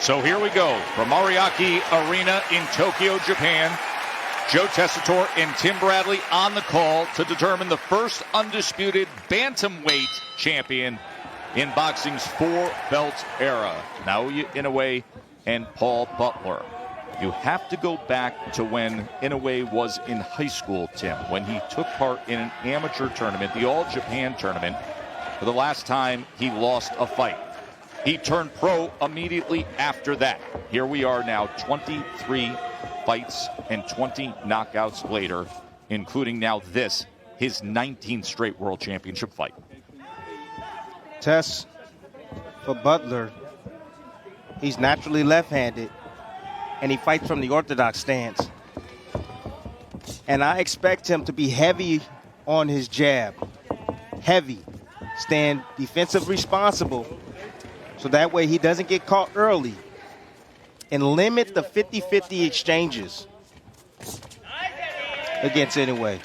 So here we go from Ariake Arena in Tokyo, Japan. Joe Tessitore and Tim Bradley on the call to determine the first undisputed bantamweight champion in boxing's four-belt era. Naoya Inoue and Paul Butler. You have to go back to when Inoue was in high school, Tim, when he took part in an amateur tournament, the All Japan tournament, for the last time he lost a fight. He turned pro immediately after that. Here we are now, 23 fights and 20 knockouts later, including now this, his 19th straight world championship fight. Tess, for Butler, he's naturally left-handed, and he fights from the orthodox stance. And I expect him to be heavy on his jab. Heavy. Stand defensive responsible, so that way he doesn't get caught early. And limit the 50-50 exchanges against Inoue.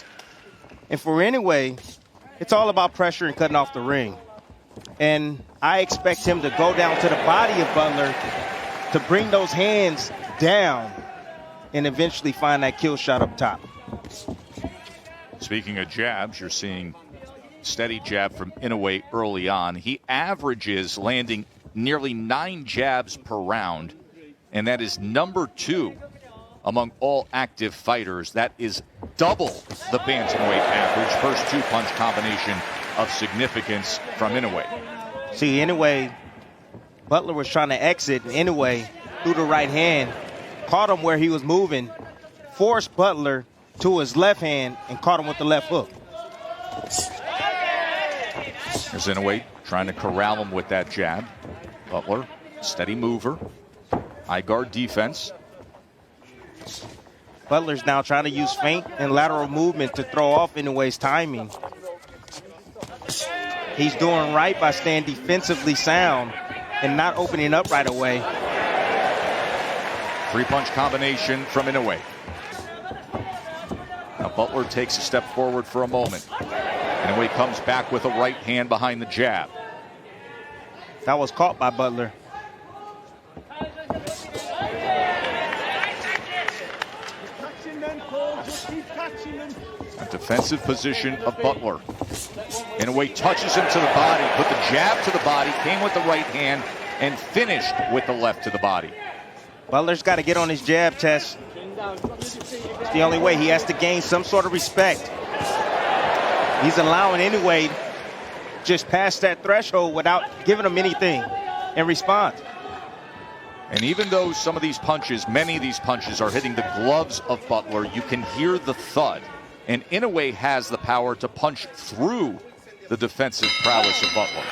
And for Inoue, it's all about pressure and cutting off the ring. And I expect him to go down to the body of Butler to bring those hands down and eventually find that kill shot up top. Speaking of jabs, you're seeing steady jab from Inoue early on. He averages landing nearly 9 jabs per round, and that is number 2 among all active fighters. That is double the bantamweight average. First two-punch combination of significance from Inoue. See, Inoue, Butler was trying to exit, and Inoue threw the right hand, caught him where he was moving, forced Butler to his left hand, and caught him with the left hook. There's Inoue trying to corral him with that jab. Butler, steady mover, high guard defense. Butler's now trying to use feint and lateral movement to throw off Inoue's timing. He's doing right by staying defensively sound and not opening up right away. Three-punch combination from Inoue. Now Butler takes a step forward for a moment. Inoue comes back with a right hand behind the jab. That was caught by Butler. A defensive position of Butler. Inoue touches him to the body, put the jab to the body, came with the right hand, and finished with the left to the body. Butler's got to get on his jab, Tess. It's the only way. He has to gain some sort of respect. He's allowing Inoue just past that threshold without giving him anything in response. And even though some of these punches, many of these punches are hitting the gloves of Butler, you can hear the thud. And Inoue has the power to punch through the defensive prowess of Butler.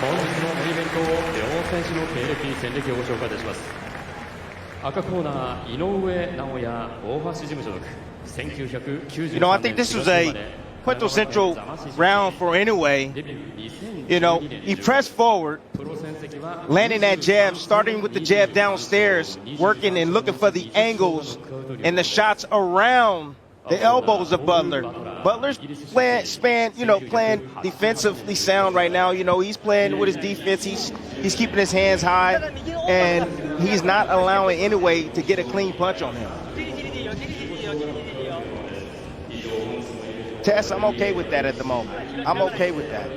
本日のメインイベントを両選手の経歴、戦歴をご紹介いたします。赤コーナー、井上尚弥大橋事務所属。You know, I think this was a quintessential round for Inoue. You know, he pressed forward, landing that jab, starting with the jab downstairs, working and looking for the angles and the shots around the elbows of Butler. Butler's playing defensively sound right now. You know, he's playing with his defense. He's keeping his hands high, and he's not allowing Inoue to get a clean punch on him. Tess, I'm okay with that at the moment. I'm okay with that.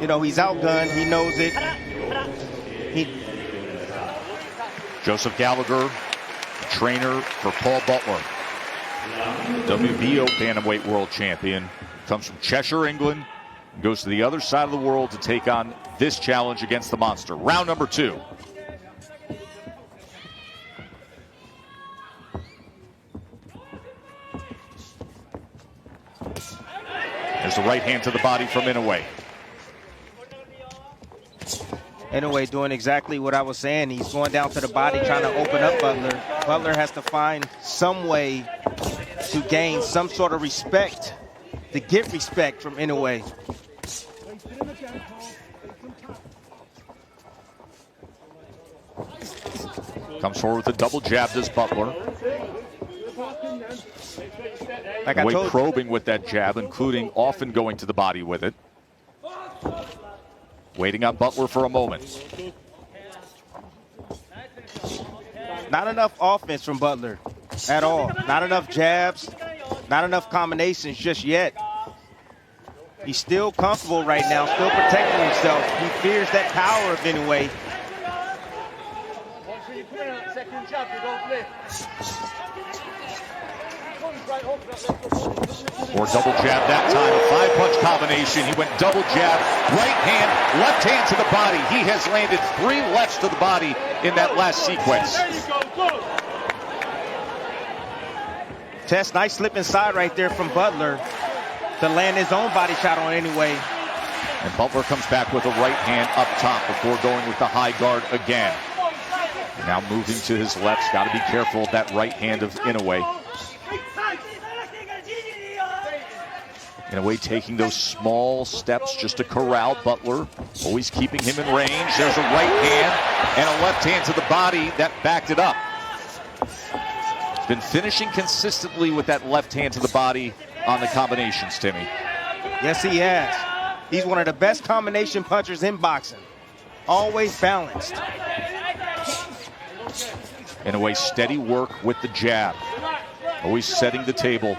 You know, he's outgunned. He knows it. Joseph Gallagher, trainer for Paul Butler. WBO Bantamweight World Champion. Comes from Cheshire, England. Goes to the other side of the world to take on this challenge against the monster. Round number 2. There's the right hand to the body from Inoue. Inoue doing exactly what I was saying. He's going down to the body, trying to open up Butler. Butler has to find some way to gain some sort of respect, to get respect from Inoue. Comes forward with a double jab, does Butler. Like I told you. Probing with that jab, including often going to the body with it. Waiting on Butler for a moment. Not enough offense from Butler at all. Not enough jabs, not enough combinations just yet. He's still comfortable right now, still protecting himself. He fears that power of Inoue. Or double jab that time, a 5-punch combination. He went double jab, right hand, left hand to the body. He has landed 3 lefts to the body in that last sequence. Tess, nice slip inside right there from Butler to land his own body shot on Inoue. And Butler comes back with a right hand up top before going with the high guard again. Now moving to his left, got to be careful of that right hand of Inoue. Inoue taking those small steps just to corral Butler, always keeping him in range. There's a right hand and a left hand to the body that backed it up. He's been finishing consistently with that left hand to the body on the combinations, Timmy. Yes, he has. He's one of the best combination punchers in boxing. Always balanced. Inoue steady work with the jab. Always setting the table,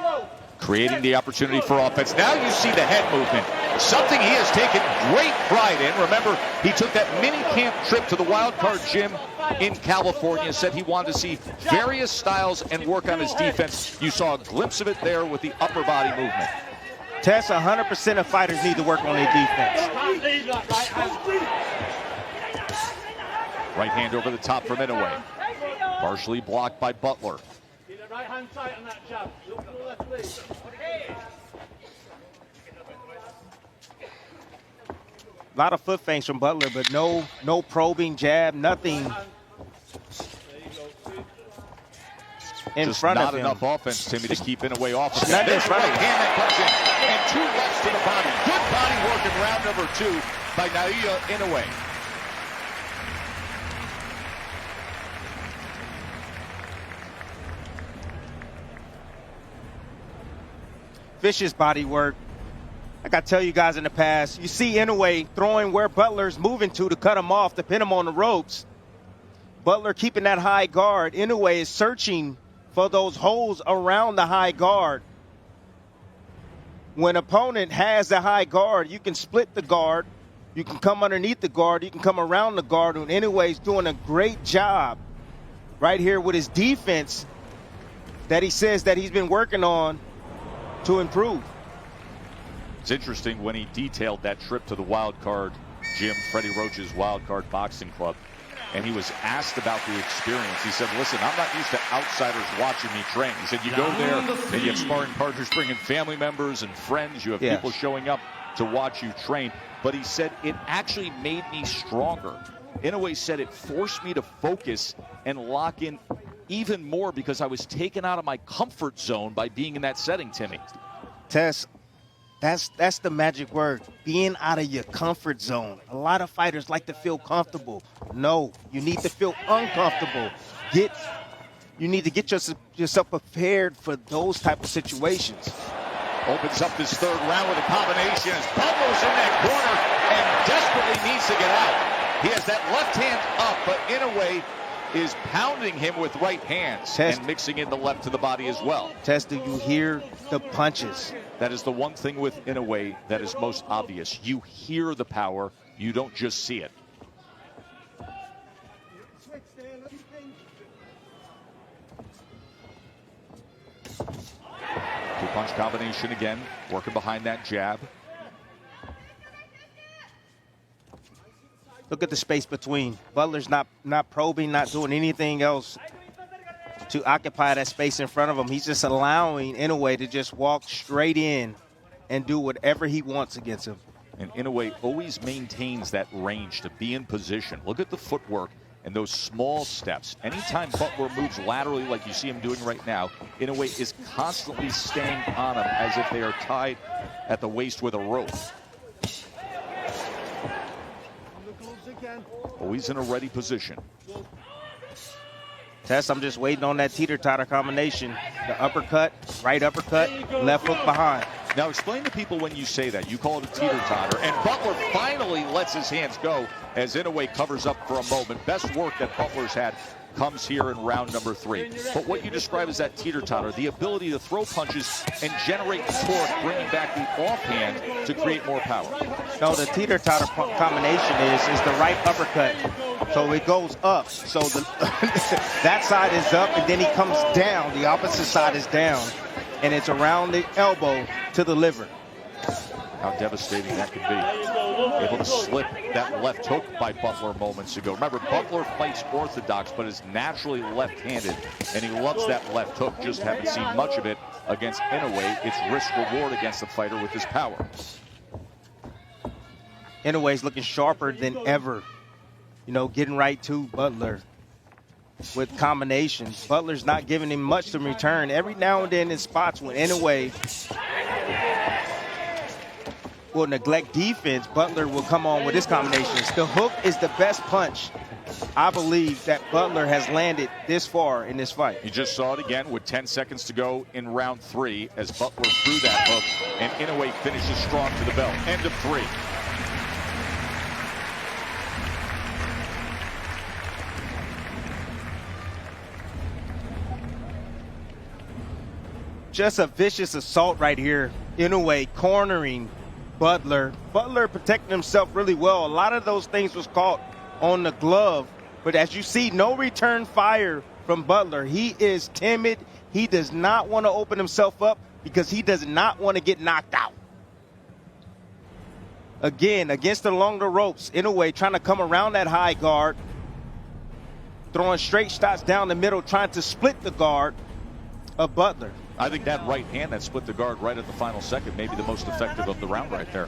creating the opportunity for offense. Now you see the head movement, something he has taken great pride in. Remember, he took that mini camp trip to the Wild Card gym in California, said he wanted to see various styles and work on his defense. You saw a glimpse of it there with the upper body movement. Tess, 100% of fighters need to work on their defense. Right hand over the top from Inoue. Partially blocked by Butler. Right hand tight on that jab. Look for the left leg. A lot of foot feints from Butler, but no probing jab, nothing in just front of him. Not enough offense, Timmy, to keep Inoue off of Not that. in front of Right him. hand that comes in, and 2 lefts to the body. Good body work in round number 2 by naoya Inoue. Vicious body work. Like I tell you guys in the past, you see Inoue throwing where Butler's moving to cut him off, to pin him on the ropes. Butler keeping that high guard. Inoue is searching for those holes around the high guard. When opponent has the high guard, you can split the guard. You can come underneath the guard. You can come around the guard. And Inoue's doing a great job right here with his defense that he says that he's been working on to improve. It's interesting when he detailed that trip to the Wild Card gym, Freddie Roach's Wild Card Boxing Club, and he was asked about the experience. He said, listen, I'm not used to outsiders watching me train. He said, you go there and you have sparring partners bringing family members and friends. You have people showing up to watch you train. But he said, it actually made me stronger. Inoue said it forced me to focus and lock in even more because I was taken out of my comfort zone by being in that setting, Timmy. Tess, that's the magic word, being out of your comfort zone. A lot of fighters like to feel comfortable. No, you need to feel uncomfortable. You need to get yourself prepared for those type of situations. Opens up this 3rd round with a combination as Butler's in that corner and desperately needs to get out. He has that left hand up, but Inoue is pounding him with right hands and mixing in the left to the body as well. Tess, do you hear the punches? That is the one thing with Inoue that is most obvious. You hear the power, you don't just see it. Two-punch combination again, working behind that jab. Look at the space between. Butler's not probing, not doing anything else to occupy that space in front of him. He's just allowing Inoue to just walk straight in and do whatever he wants against him. And Inoue always maintains that range to be in position. Look at the footwork and those small steps. Anytime Butler moves laterally like you see him doing right now, Inoue is constantly staying on him as if they are tied at the waist with a rope. Always in a ready position. Tess, I'm just waiting on that teeter-totter combination. the uppercut, right uppercut, left hook behind. Now explain to people when you say that. You call it a teeter-totter, and Butler finally lets his hands go as Inoue covers up for a moment. Best work that Butler's had comes here in round number 3. But what you describe as that teeter-totter, the ability to throw punches and generate torque, bringing back the offhand to create more power. No, the teeter-totter combination is the right uppercut. So it goes up. So that side is up, and then he comes down. The opposite side is down, and it's around the elbow to the liver. How devastating that could be. Able to slip that left hook by Butler moments ago. Remember, Butler fights orthodox, but is naturally left-handed, and he loves that left hook. Just haven't seen much of it against Inoue. It's risk-reward against the fighter with his power. Inoue's looking sharper than ever. You know, getting right to Butler with combinations. Butler's not giving him much to return. Every now and then in spots when Inoue will neglect defense, Butler will come on with his combinations. The hook is the best punch, I believe, that Butler has landed this far in this fight. You just saw it again with 10 seconds to go in round 3 as Butler threw that hook, and Inoue finishes strong to the belt. End of 3. Just a vicious assault right here. Inoue cornering Butler. Butler protecting himself really well. A lot of those things was caught on the glove. But as you see, no return fire from Butler. He is timid. He does not want to open himself up because he does not want to get knocked out. Again, against along the ropes, Inoue trying to come around that high guard, throwing straight shots down the middle, trying to split the guard of Butler. I think that right hand that split the guard right at the final second may be the most effective of the round right there.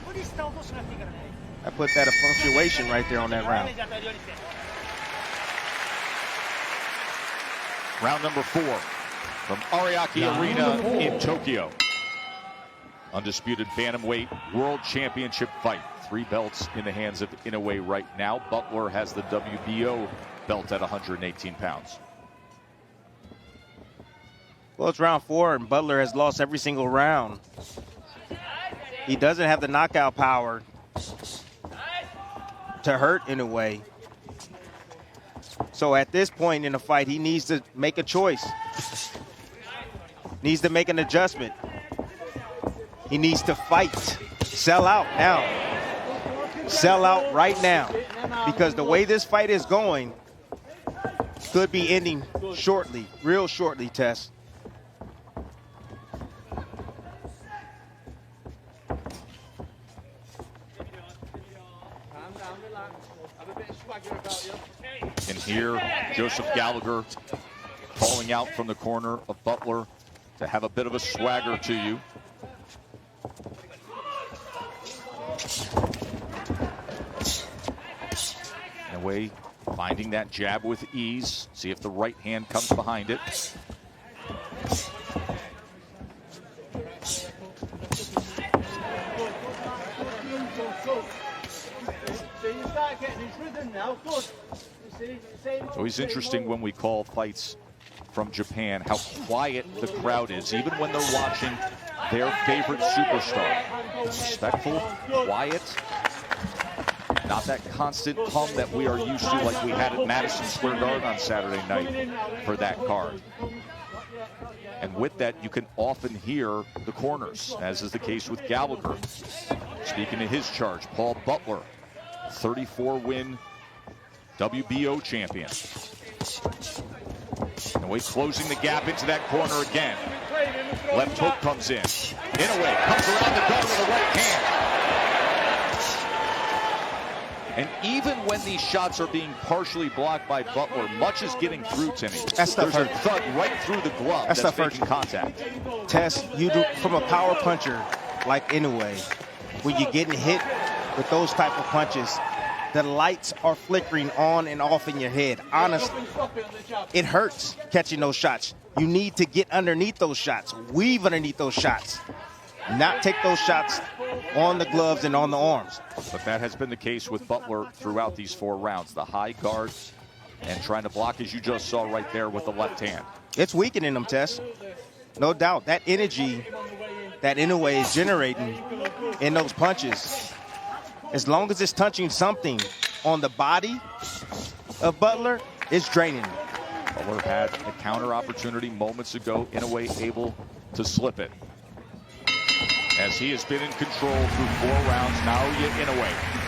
I put that a punctuation right there on that round. Round number 4 from Ariake Arena in Tokyo. Undisputed bantamweight world championship fight. 3 belts in the hands of Inoue right now. Butler has the WBO belt at 118 pounds. Well, it's round 4, and Butler has lost every single round. He doesn't have the knockout power to hurt Inoue. So at this point in the fight, he needs to make a choice. Needs to make an adjustment. He needs to fight. Sell out now. Sell out right now. Because the way this fight is going could be ending shortly, real shortly, Tess. And here, Joseph Gallagher calling out from the corner of Butler to have a bit of a swagger to you. Inoue finding that jab with ease. See if the right hand comes behind it. It's always interesting when we call fights from Japan how quiet the crowd is, even when they're watching their favorite superstar. Respectful, quiet, not that constant hum that we are used to like we had at Madison Square Garden on Saturday night for that card. And with that, you can often hear the corners, as is the case with Gallagher. Speaking to his charge, Paul Butler, 34-win WBO champion. Inoue closing the gap into that corner again. Left hook comes in. Inoue comes around the guard with a right hand. And even when these shots are being partially blocked by Butler, much is getting through, Timmy. There's a thud right through the glove that's making contact. Tess, you do from a power puncher like Inoue, when you're getting hit with those type of punches, the lights are flickering on and off in your head. Honestly, it hurts catching those shots. You need to get underneath those shots, weave underneath those shots, not take those shots on the gloves and on the arms. But that has been the case with Butler throughout these 4 rounds. The high guards and trying to block, as you just saw right there with the left hand. It's weakening him, Tess. No doubt, that energy that Inoue is generating in those punches, as long as it's touching something on the body of Butler, it's draining. Butler had a counter opportunity moments ago. Inoue able to slip it. As he has been in control through 4 rounds, naoya Inoue.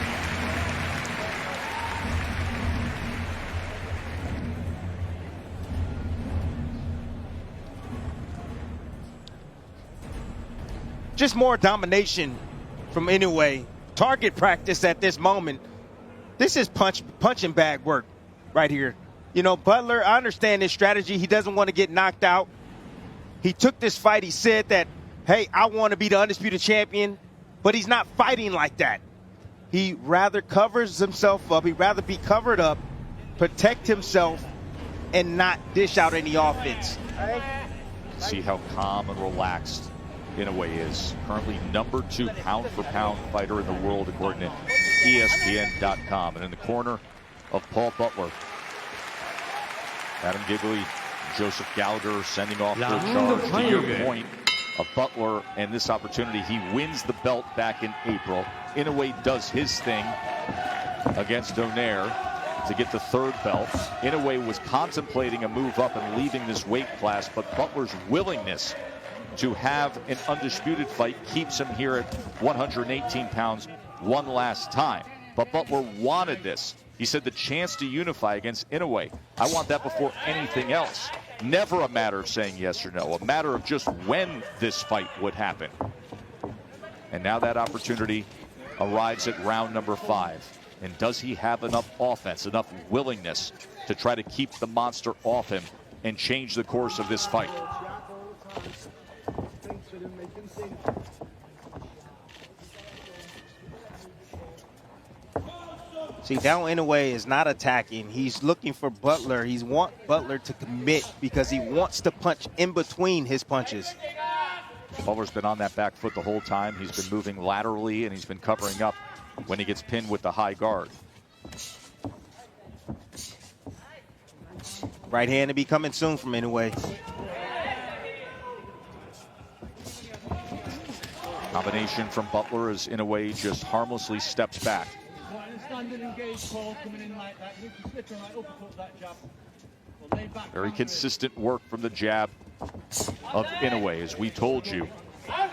Just more domination from Inoue. Target practice at this moment. This is punching bag work right here. You know, Butler, I understand his strategy. He doesn't want to get knocked out. He took this fight. He said that, hey, I want to be the undisputed champion, but he's not fighting like that. He rather covers himself up. He'd rather be covered up, protect himself, and not dish out any offense. See how calm and relaxed Inoue is. Currently number 2 pound-for-pound fighter in the world, according to ESPN.com. And in the corner of Paul Butler, Adam Gigley, Joseph Gallagher sending off their charge. To your point of Butler and this opportunity, he wins the belt back in April. Inoue does his thing against Donaire to get the 3rd belt. Inoue was contemplating a move up and leaving this weight class, but Butler's willingness to have an undisputed fight keeps him here at 118 pounds one last time. But Butler wanted this. He said the chance to unify against Inoue, I want that before anything else. Never a matter of saying yes or no, a matter of just when this fight would happen. And now that opportunity arrives at round number 5. And does he have enough offense, enough willingness to try to keep the monster off him and change the course of this fight? See, now Inoue is not attacking. He's looking for Butler. He wants Butler to commit because he wants to punch in between his punches. Butler's been on that back foot the whole time. He's been moving laterally, and he's been covering up when he gets pinned with the high guard. Right hand to be coming soon from Inoue. Combination from Butler as Inoue just harmlessly steps back. Very consistent work from the jab of Inoue. As we told you,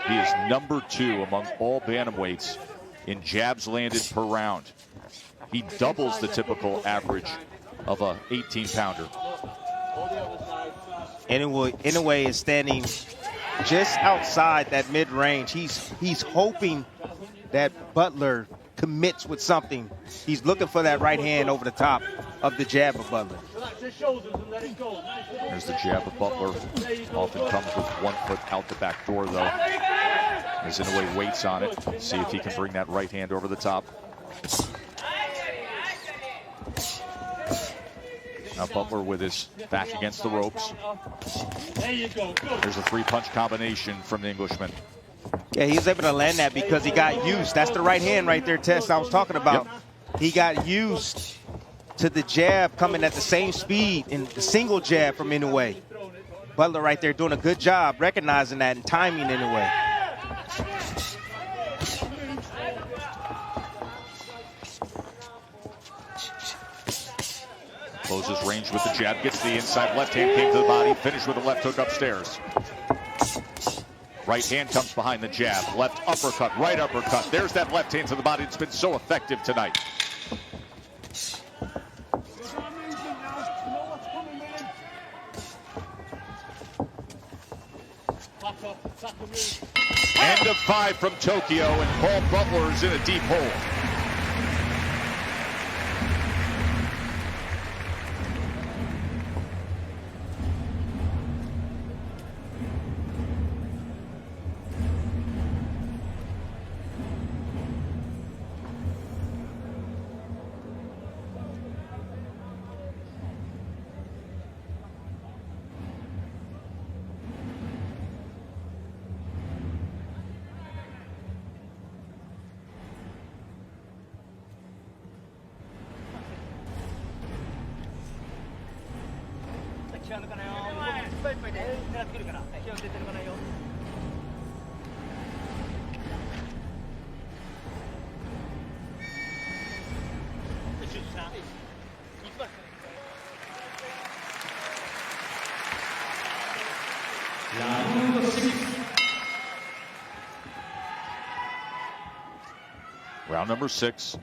he is number 2 among all bantamweights in jabs landed per round. He doubles the typical average of a 18-pounder. Inoue is standing just outside that mid-range. He's hoping that Butler commits with something. He's looking for that right hand over the top of the jab of Butler. There's the jab of Butler. Often comes with 1 foot out the back door, though. As Inoue waits on it. See if he can bring that right hand over the top. Now Butler with his back against the ropes. There's a 3-punch combination from the Englishman. Yeah, he was able to land that because he got used. That's the right hand right there, Tess, I was talking about. Yep. He got used to the jab coming at the same speed in the single jab from Inoue. Butler right there doing a good job recognizing that and timing Inoue. Closes range with the jab, gets the inside left hand, came to the body, finished with a left hook upstairs. Right hand comes behind the jab, left uppercut, right uppercut. There's that left hand to the body. It's been so effective tonight. End of 5 from Tokyo, and Paul Butler is in a deep hole. Round number 6.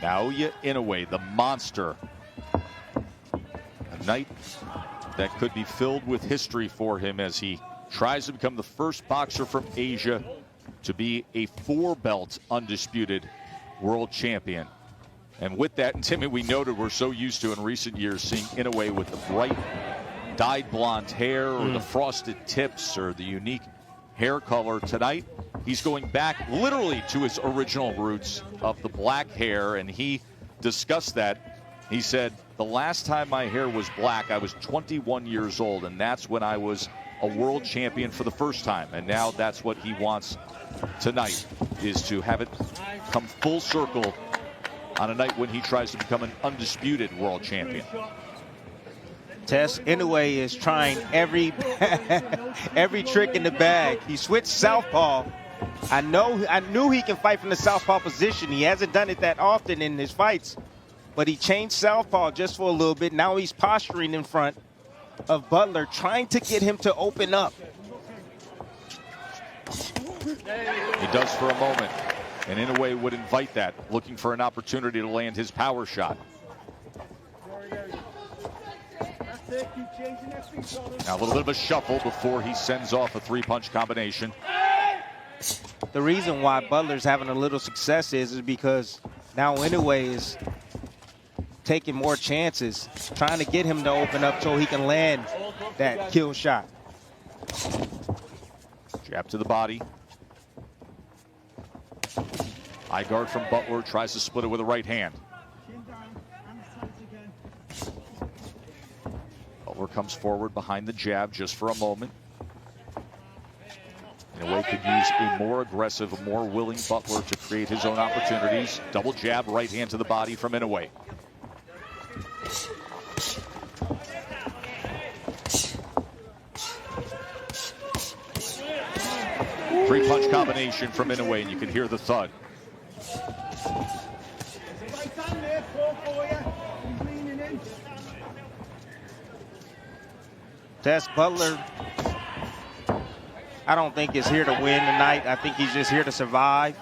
Naoya Inoue, the monster. A night that could be filled with history for him as he tries to become the first boxer from Asia to be a 4-belt undisputed world champion. And with that, and Timmy, we noted we're so used to in recent years seeing Inoue with the bright dyed blonde hair or the frosted tips or the unique hair color. Tonight, he's going back literally to his original roots of the black hair, and he discussed that. He said, the last time my hair was black, I was 21 years old, and that's when I was a world champion for the first time. And now that's what he wants tonight, is to have it come full circle on a night when he tries to become an undisputed world champion. Tess, Inoue is trying every every trick in the bag. He switched southpaw. I knew he can fight from the southpaw position. He hasn't done it that often in his fights, but he changed southpaw just for a little bit. Now he's posturing in front of Butler, trying to get him to open up. He does for a moment, and Inoue would invite that, looking for an opportunity to land his power shot. Now a little bit of a shuffle before he sends off a 3-punch combination. The reason why Butler's having a little success is because now Inoue is taking more chances, trying to get him to open up so he can land that kill shot. Jab to the body. High guard from Butler, tries to split it with a right hand. Butler comes forward behind the jab just for a moment. Inoue could use a more aggressive, a more willing Butler to create his own opportunities. Double jab, right hand to the body from Inoue. Three-punch combination from Inoue, and you can hear the thud. Tess, Butler, I don't think is here to win tonight. I think he's just here to survive.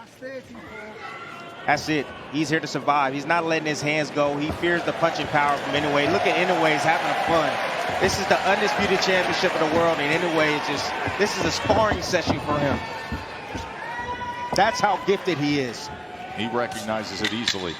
That's it. He's here to survive. He's not letting his hands go. He fears the punching power from Inoue. Look at Inoue. He's having fun. This is the undisputed championship of the world, and Inoue is just, this is a sparring session for him. That's how gifted he is. He recognizes it easily.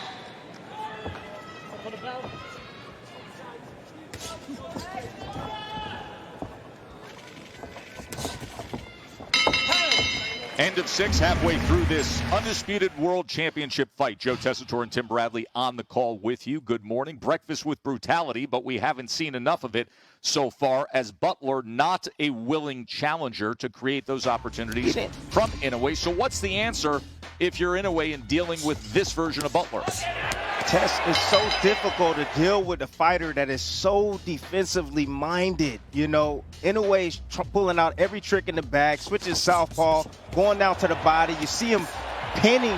End of 6, halfway through this undisputed world championship fight. Joe Tessitore and Tim Bradley on the call with you. Good morning. Breakfast with brutality, but we haven't seen enough of it so far, as Butler not a willing challenger to create those opportunities from Inoue. So what's the answer if you're Inoue in dealing with this version of Butler? Tess, is so difficult to deal with a fighter that is so defensively minded. You know, Inoue's pulling out every trick in the bag, switching southpaw, going down to the body. You see him pinning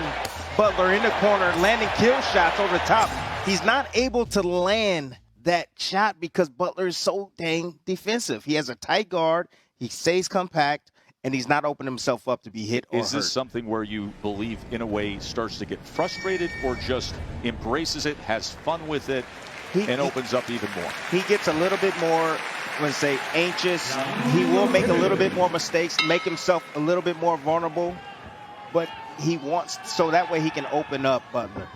Butler in the corner, landing kill shots over the top. He's not able to land that shot because Butler is so dang defensive. He has a tight guard, he stays compact, and he's not opening himself up to be hit or hurt. Is this something where you believe Inoue starts to get frustrated, or just embraces it, has fun with it, and opens up even more? He gets a little bit more, let's say, anxious. He will make a little bit more mistakes, make himself a little bit more vulnerable, but he wants, so that way he can open up Butler.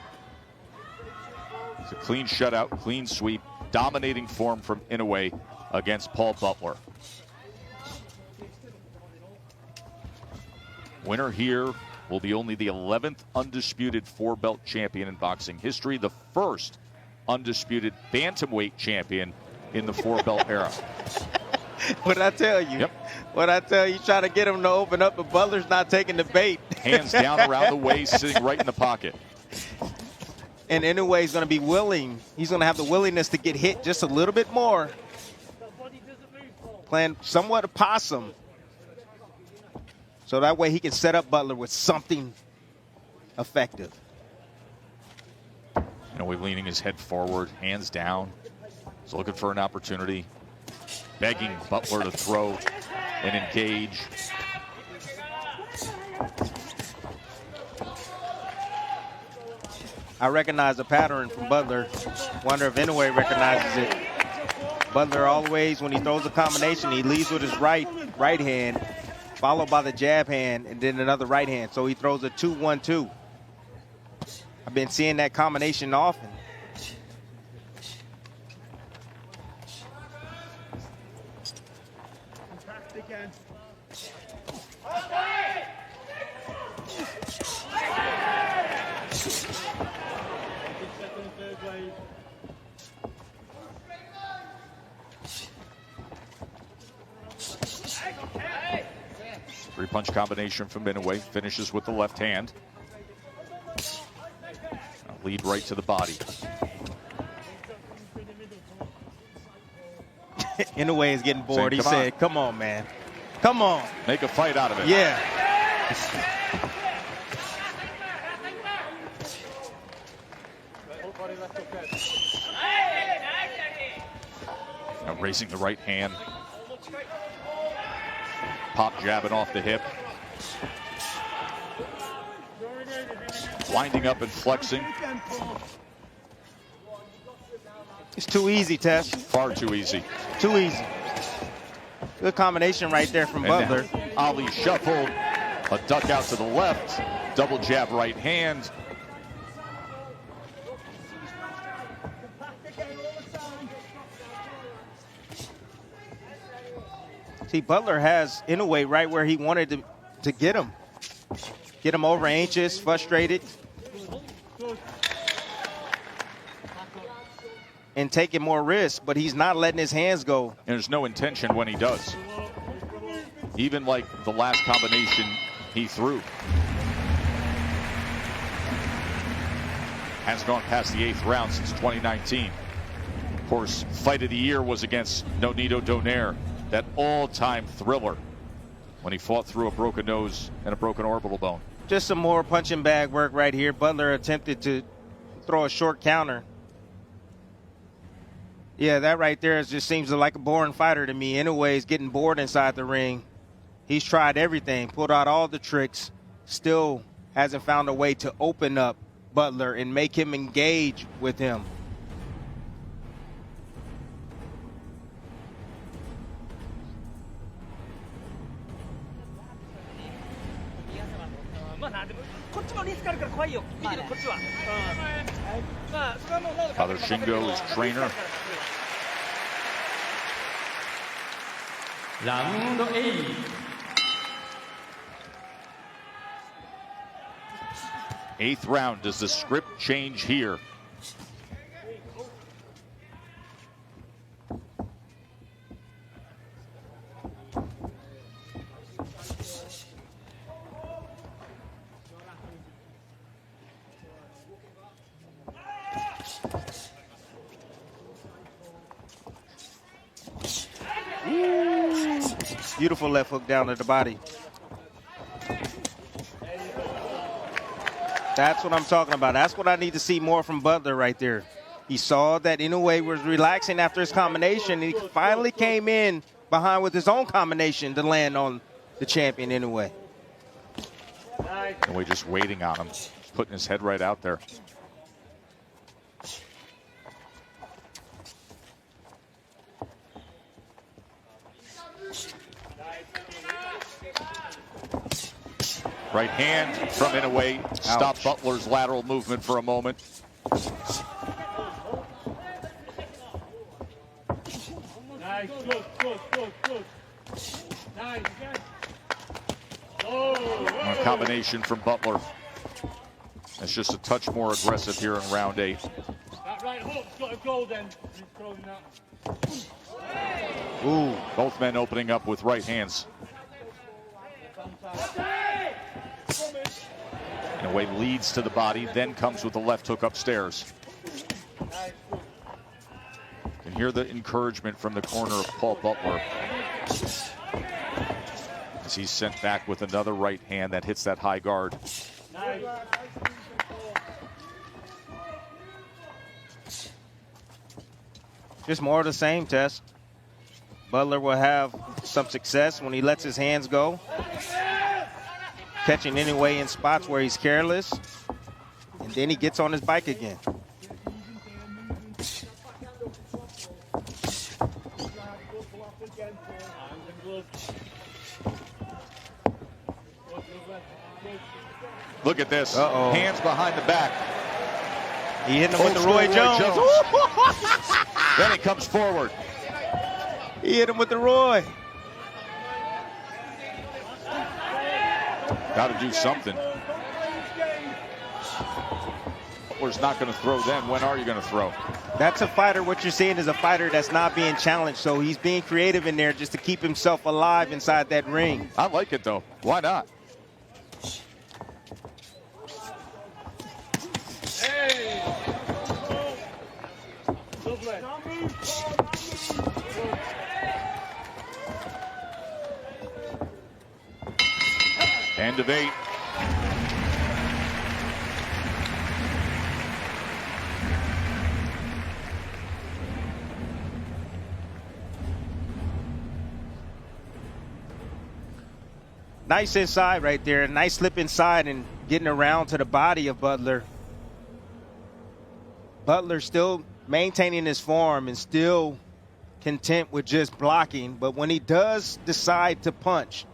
It's a clean shutout, clean sweep, dominating form from Inoue against Paul Butler. Winner here will be only the 11th undisputed 4-belt champion in boxing history, the first undisputed bantamweight champion in the 4-belt era. What I tell you? What I tell you, trying to get him to open up, but Butler's not taking the bait. Hands down around the waist, sitting right in the pocket. And Inoue's going to be willing. He's going to have the willingness to get hit just a little bit more. playing somewhat a possum. So that way he can set up Butler with something effective. Inoue leaning his head forward, hands down. He's looking for an opportunity. Begging Butler to throw and engage. I recognize the pattern from Butler. Wonder if Inoue recognizes it. Butler always, when he throws a combination, he leads with his right hand, followed by the jab hand, and then another right hand. So he throws a 2-1-2. I've been seeing that combination often. Three-punch combination from Inoue, finishes with the left hand. Lead right to the body. Inoue is getting bored. He said, come on, man. Come on. Make a fight out of it. Yeah. Now raising the right hand. Pop jabbing off the hip. Winding up and flexing. It's too easy, Tess. Far too easy. Too easy. Good combination right there from Butler. Ali shuffle. A duck out to the left. Double jab right hand. See, Butler has Inoue right where he wanted to get him. Get him over anxious, frustrated. And taking more risks, but he's not letting his hands go. And there's no intention when he does. Even like the last combination he threw. Hasn't gone past the 8th round since 2019. Of course, fight of the year was against Nonito Donaire, that all-time thriller when he fought through a broken nose and a broken orbital bone. Just some more punching bag work right here. Butler attempted to throw a short counter. Yeah, that right there just seems like a boring fighter to me. Inoue is getting bored inside the ring. He's tried everything, pulled out all the tricks, still hasn't found a way to open up Butler and make him engage with him. Father Shingo is trainer. Round 8. Eighth round. Does the script change here? Beautiful left hook down to the body. That's what I'm talking about. That's what I need to see more from Butler right there. He saw that Inoue was relaxing after his combination, and he finally came in behind with his own combination to land on the champion Inoue. Inoue just waiting on him, putting his head right out there. Right hand from Inoue. Stop Butler's lateral movement for a moment. Nice, good. Nice. A combination from Butler. It's just a touch more aggressive here in round 8. That right hook's got to go then. He's throwing that. Ooh, both men opening up with right hands. Inoue leads to the body, then comes with the left hook upstairs. You can hear the encouragement from the corner of Paul Butler. As he's sent back with another right hand that hits that high guard. Just more of the same, Tess. Butler will have some success when he lets his hands go. Catching Inoue in spots where he's careless. And then he gets on his bike again. Look at this. Uh-oh. Hands behind the back. He hit him with the Roy Jones. Then he comes forward. He hit him with the Roy. Got to do something. Butler's not going to throw then. When are you going to throw? That's a fighter. What you're seeing is a fighter that's not being challenged. So he's being creative in there just to keep himself alive inside that ring. I like it, though. Why not? End of 8. Nice inside right there. Nice slip inside and getting around to the body of Butler. Butler still maintaining his form and still content with just blocking. But when he does decide to punch,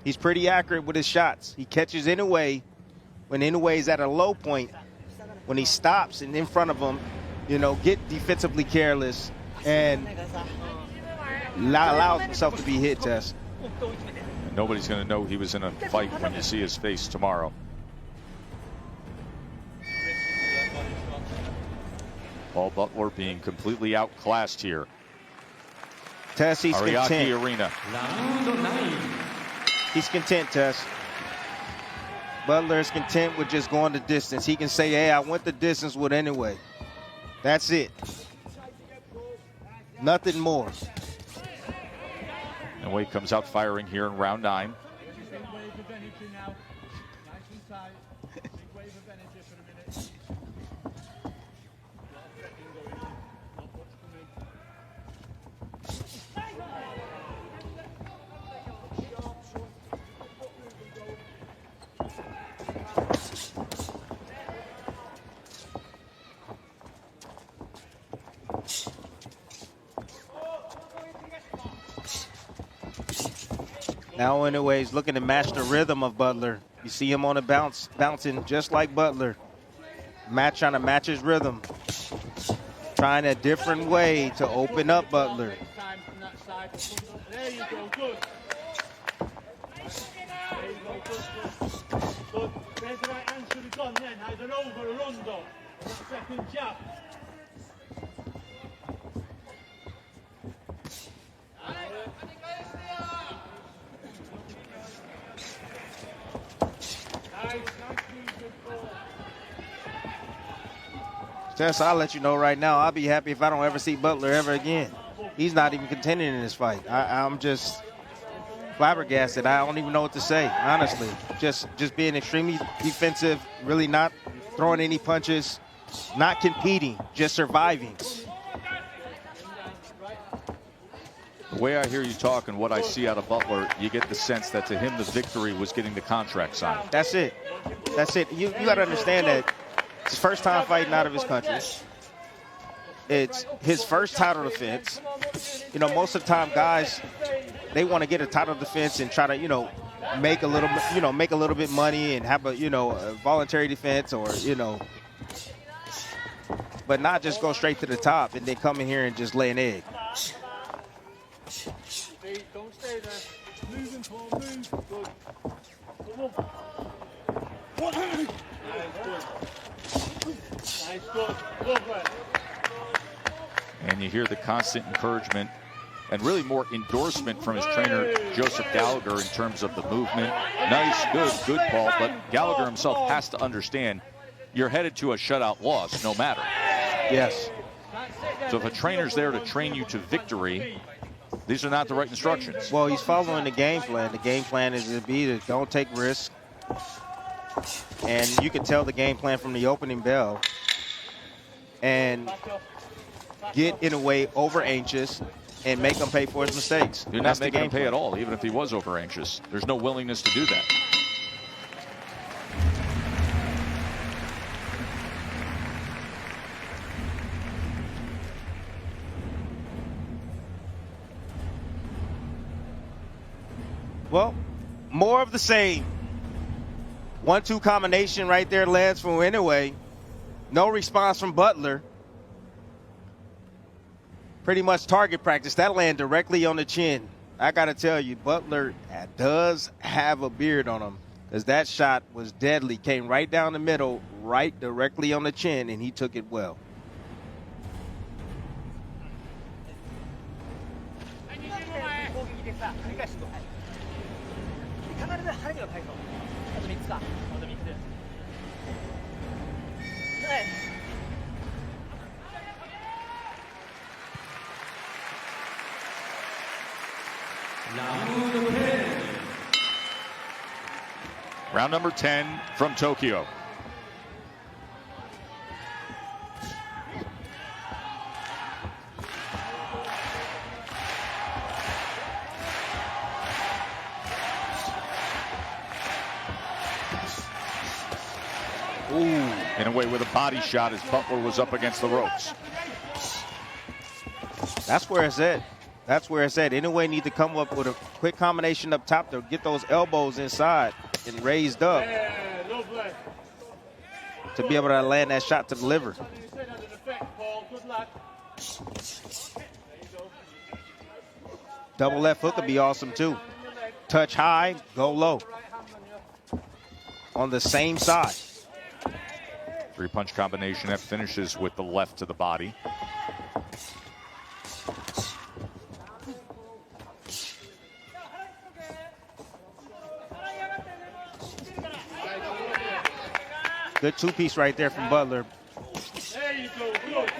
he's pretty accurate with his shots. He catches Inoue when Inoue's at a low point. When he stops and in front of him, you know, get defensively careless and allows himself to be hit, Tess. Nobody's going to know he was in a fight when you see his face tomorrow. Paul Butler being completely outclassed here. Tess, he's Ariake content. Arena. He's content, Tess. Butler is content with just going the distance. He can say, hey, I went the distance with Inoue. That's it. Nothing more. Inoue comes out firing here in round 9. Now Inoue is looking to match the rhythm of Butler. You see him on a bounce, bouncing just like Butler. Trying to match his rhythm. Trying a different way to open up Butler. There you go, good. There you go, good. Good. There's the right hand should have gone then. Either over or under. That second jab. Tess, I'll let you know right now, I'll be happy if I don't ever see Butler ever again. He's not even contending in this fight. I'm just flabbergasted. I don't even know what to say, honestly. Just being extremely defensive, really not throwing any punches, not competing, just surviving. The way I hear you talk and what I see out of Butler, you get the sense that to him the victory was getting the contract signed. That's it. That's it. You got to understand that it's his first time fighting out of his country. It's his first title defense. You know, most of the time guys, they want to get a title defense and try to, you know, make a little bit money and have a, you know, a voluntary defense or, you know, but not just go straight to the top and then come in here and just lay an egg. Don't stay there. Moving forward, move. Good. Come on. Nice, good. Lovely. And you hear the constant encouragement and really more endorsement from his trainer, Joseph Gallagher, in terms of the movement. Nice, good, Paul. But Gallagher himself has to understand you're headed to a shutout loss no matter. Yes. So if a trainer's there to train you to victory, These are not the right instructions. Well, he's following the game plan. The game plan is to be to don't take risks. And you can tell the game plan from the opening bell. And get Inoue over anxious and make him pay for his mistakes. You're not making him pay at all, even if he was over anxious. There's no willingness to do that. Well, more of the same. 1-2 combination right there lands from Inoue. No response from Butler. Pretty much target practice. That land directly on the chin. I got to tell you, Butler does have a beard on him, because that shot was deadly. Came right down the middle, right directly on the chin, and he took it well. Round number 10 from Tokyo. Inoue with a body shot as Butler was up against the ropes. That's where it's at. That's where it's at. Inoue need to come up with a quick combination up top to get those elbows inside and raised up to be able to land that shot to the liver. Double left hook would be awesome too. Touch high, go low. On the same side. Three-punch combination that finishes with the left to the body. Good two-piece right there from Butler.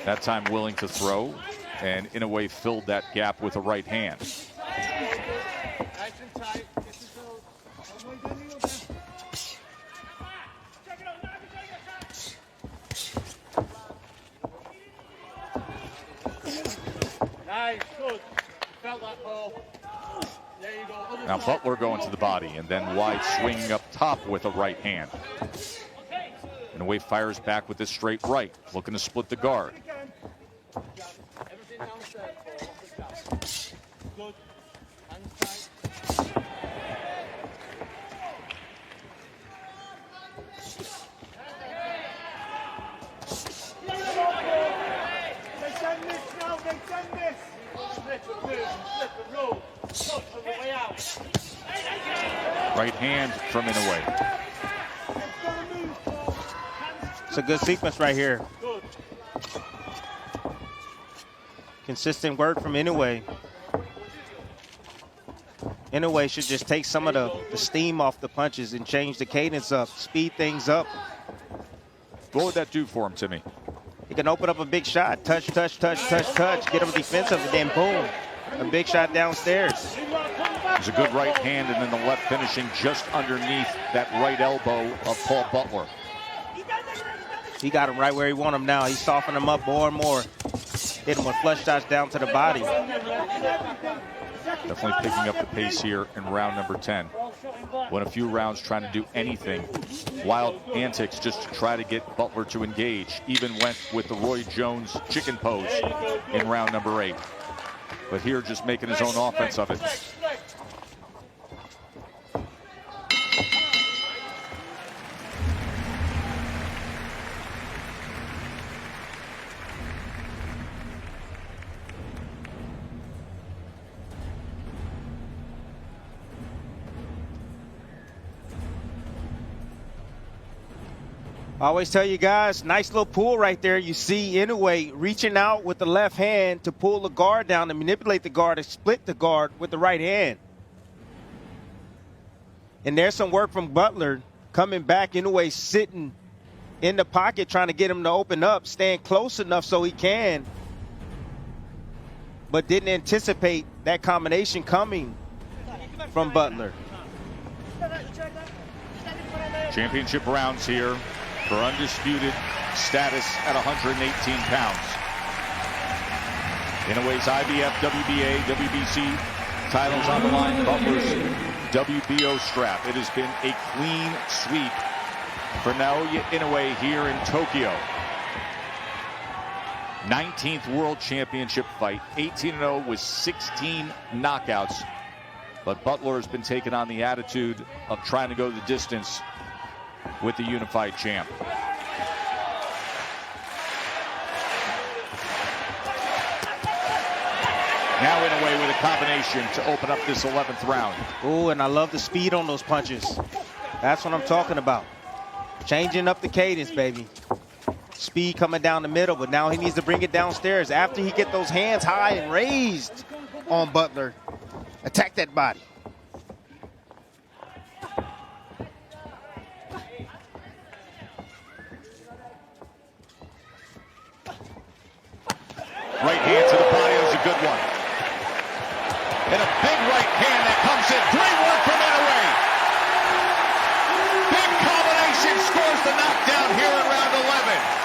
That time willing to throw, and Inoue filled that gap with a right hand. Nice, good. Felt that ball. There you go. Now Butler going to the body, and then wide swinging up top with a right hand. Inoue fires back with this straight right, looking to split the guard. Good. Right hand from Inoue. It's a good sequence right here. Consistent work from Inoue. Inoue should just take some of the steam off the punches and change the cadence up, speed things up. What would that do for him, Timmy? He can open up a big shot. Touch, touch, touch, touch, touch. Get him defensive, and then boom. A big shot downstairs. There's a good right hand, and then the left finishing just underneath that right elbow of Paul Butler. He got him right where he want him now. He's softening him up more and more. Hit him with flush shots down to the body. Definitely picking up the pace here in round number 10. Went a few rounds trying to do anything. Wild antics just to try to get Butler to engage. Even went with the Roy Jones chicken pose in round number 8. But here just making his own offense of it. I always tell you guys, nice little pull right there. You see Inoue reaching out with the left hand to pull the guard down, to manipulate the guard, and split the guard with the right hand. And there's some work from Butler coming back. Inoue sitting in the pocket trying to get him to open up, staying close enough so he can, but didn't anticipate that combination coming from Butler. Championship rounds here for undisputed status at 118 pounds. Inoue's IBF, WBA, WBC titles on the line. Butler's WBO strap. It has been a clean sweep for Naoya Inoue here in Tokyo. 19th World Championship fight, 18-0 with 16 knockouts. But Butler has been taking on the attitude of trying to go the distance with the unified champ. Now Inoue with a combination to open up this 11th round. Oh, and I love the speed on those punches. That's what I'm talking about. Changing up the cadence, baby. Speed coming down the middle, but now he needs to bring it downstairs. After he get those hands high and raised on Butler, attack that body. Right hand to the body was a good one. And a big right hand that comes in. Great work from Inoue. Big combination scores the knockdown here in round 11.